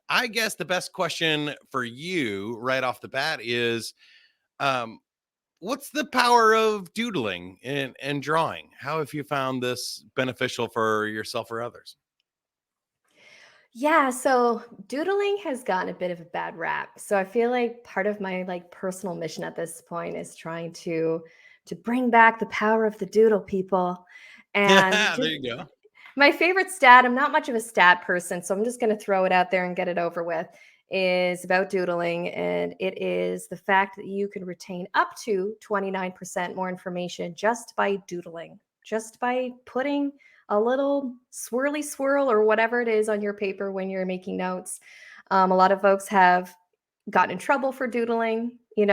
I guess the best question for you right off the bat is, um, what's the power of doodling and drawing? How have you found this beneficial for yourself or others? Yeah, so doodling has gotten a bit of a bad rap. So I feel like part of my personal mission at this point is trying to bring back the power of the doodle, people. And There just you go. my favorite stat, I'm not much of a stat person, so I'm just going to throw it out there and get it over with, is about doodling. And it is the fact that you can retain up to 29% more information just by doodling, just by putting a little swirly swirl or whatever it is on your paper when you're making notes. A lot of folks have gotten in trouble for doodling, in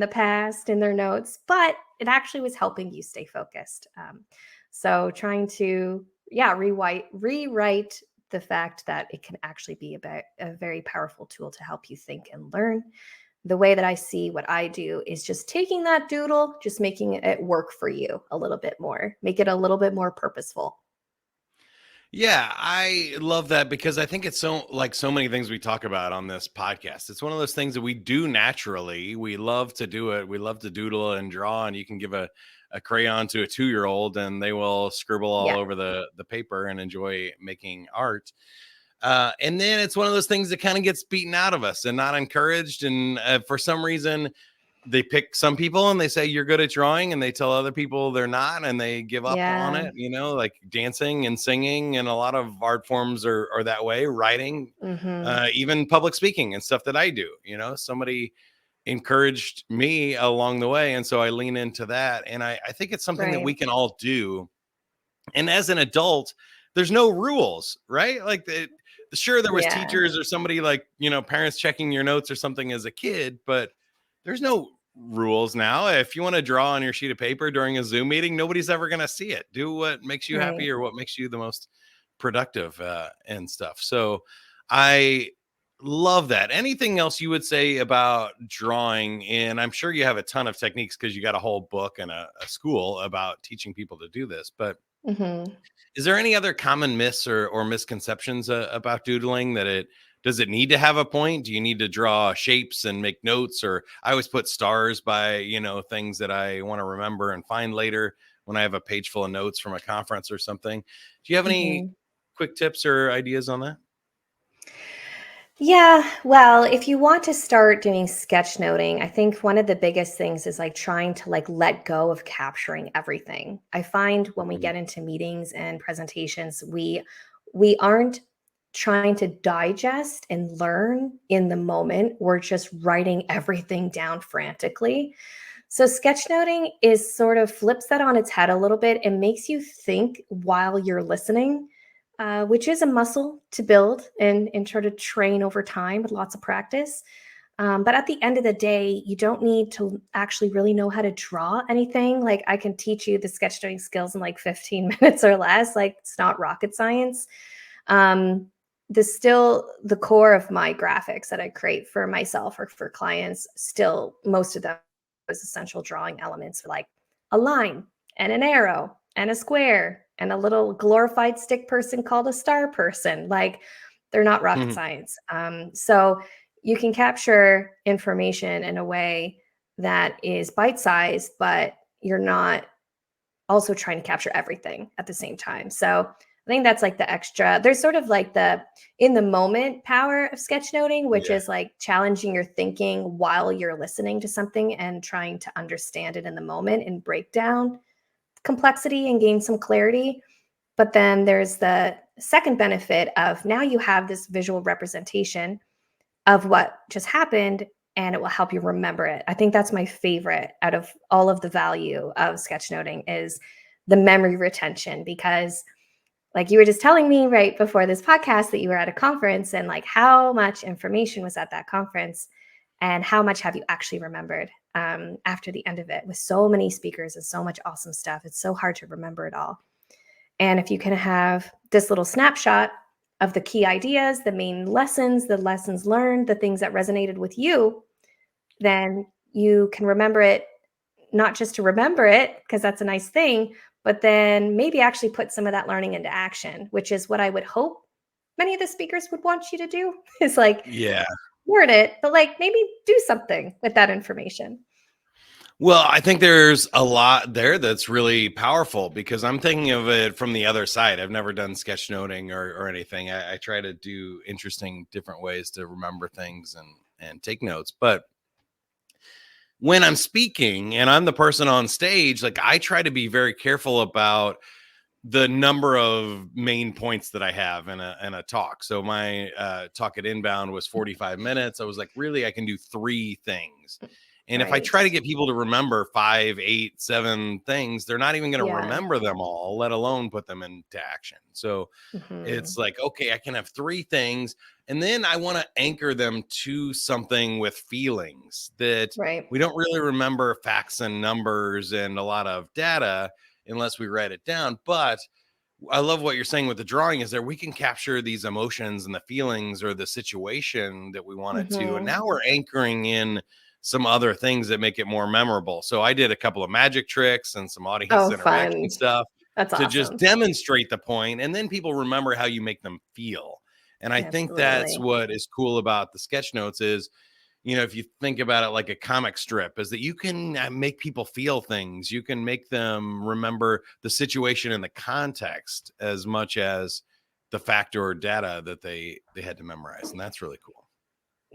the past in their notes, but it actually was helping you stay focused. So trying to, yeah, rewrite the fact that it can actually be about a very powerful tool to help you think and learn. The way that I see what I do is just taking that doodle, just making it work for you a little bit more, make it a little bit more purposeful. Yeah, I love that because I think it's so like so many things we talk about on this podcast. It's one of those things that we do naturally. We love to do it. We love to doodle and draw, and you can give a crayon to a 2-year old and they will scribble all Yeah. over the paper and enjoy making art. And then it's one of those things that kind of gets beaten out of us and not encouraged. And for some reason, they pick some people and they say you're good at drawing, and they tell other people they're not, and they give up on Yeah. it. Like dancing and singing, and a lot of art forms are that way. Writing, Mhm. even public speaking and stuff that I do. Somebody encouraged me along the way, and so I lean into that. And I think it's something that we Right. can all do. And as an adult, there's no rules, right? Sure, there was Yeah. teachers or somebody, like, parents checking your notes or something as a kid, but there's no rules now. If you want to draw on your sheet of paper during a Zoom meeting, nobody's ever going to see it. Do what makes you happy Right. or what makes you the most productive, and stuff. So I love that. Anything else you would say about drawing? And I'm sure you have a ton of techniques because you got a whole book and a school about teaching people to do this. But Mhm. is there any other common myths or misconceptions about doodling? Does it need to have a point? Do you need to draw shapes and make notes? Or I always put stars by, things that I want to remember and find later when I have a page full of notes from a conference or something. Do you have any Mhm. quick tips or ideas on that? Yeah, well, if you want to start doing sketchnoting, I think one of the biggest things is trying to let go of capturing everything. I find when we Mhm. get into meetings and presentations, we aren't trying to digest and learn in the moment. We're just writing everything down frantically. So sketchnoting is sort of flips that on its head a little bit and makes you think while you're listening, which is a muscle to build and try to train over time with lots of practice. But at the end of the day, you don't need to actually really know how to draw anything. Like I can teach you the sketchnoting skills in 15 minutes or less. Like it's not rocket science. Um, still the core of my graphics that I create for myself or for clients, still most of them is essential drawing elements for a line and an arrow and a square and a little glorified stick person called a star person. Like they're not rocket Mhm. science. So you can capture information in a way that is bite sized, but you're not also trying to capture everything at the same time. So I think that's the extra. There's sort of the in the moment power of sketchnoting, which Yeah. is challenging your thinking while you're listening to something and trying to understand it in the moment and break down complexity and gain some clarity. But then there's the second benefit of now you have this visual representation of what just happened and it will help you remember it. I think that's my favorite out of all of the value of sketchnoting is the memory retention because you were just telling me right before this podcast that you were at a conference and how much information was at that conference and how much have you actually remembered after the end of it with so many speakers and so much awesome stuff. It's so hard to remember it all. And if you can have this little snapshot of the key ideas, the main lessons, the lessons learned, the things that resonated with you, then you can remember it, not just to remember it, because that's a nice thing, but then maybe actually put some of that learning into action, which is what I would hope many of the speakers would want you to do is like Yeah. learn it, but like maybe do something with that information. Well, I think there's a lot there that's really powerful because I'm thinking of it from the other side. I've never done sketchnoting or anything. I try to do interesting different ways to remember things and take notes. But when I'm speaking and I'm the person on stage, like I try to be very careful about the number of main points that I have in a talk. So my talk at Inbound was 45 minutes. I was like, really, I can do 3 things. And if I Right. try to get people to remember 5, 8, 7 things, they're not even going to Yeah. remember them all, let alone put them into action. So Hmm. it's like, okay, I can have 3 things. And then I want to anchor them to something with feelings that Right. we don't really remember facts and numbers and a lot of data unless we write it down. But I love what you're saying with the drawing is there we can capture these emotions and the feelings or the situation that we want it to. And Hmm. now we're anchoring in some other things that make it more memorable. So I did a couple of magic tricks and some audience Oh, interaction fun. stuff That's to just awesome. demonstrate the point, and then people remember how you make them feel. And I think that's Absolutely. what is cool about the sketch notes is, if you think about it like a comic strip, is that you can make people feel things. You can make them remember the situation and the context as much as the fact or data that they had to memorize, and that's really cool.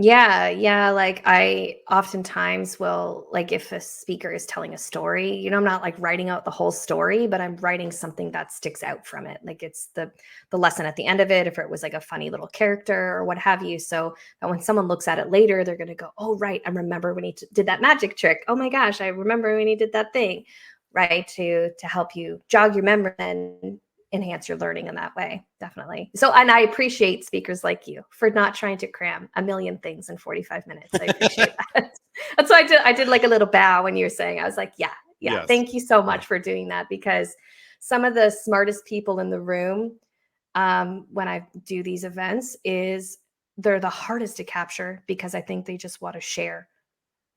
Yeah, yeah, like, I oftentimes will like, if a speaker is telling a story, I'm not, like, writing out the whole story, but I'm writing something that sticks out from it, like, it's the lesson at the end of it, if it was, like, a funny little character or what have you, so that when someone looks at it later, they're gonna go, "Oh, right, I remember when he did that magic trick. Oh my gosh, I remember when he did that thing," right? To help you jog your memory and enhance your learning in that way, definitely. So, and I appreciate speakers like you for not trying to cram a million things in 45 minutes. I appreciate that. That's why I did like a little bow when you were saying, I was like, yeah, yeah, Yes. thank you so Yeah. much for doing that, because some of the smartest people in the room, when I do these events, is they're the hardest to capture because I think they just want to share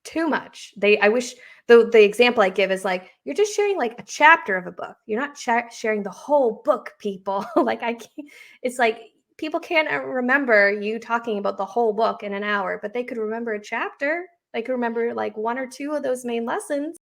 too much. I wish the example I give is like you're just sharing like a chapter of a book. You're not sharing the whole book, people. Like I can't, it's like people can't remember you talking about the whole book in an hour, but they could remember a chapter. They could remember like one or two of those main lessons.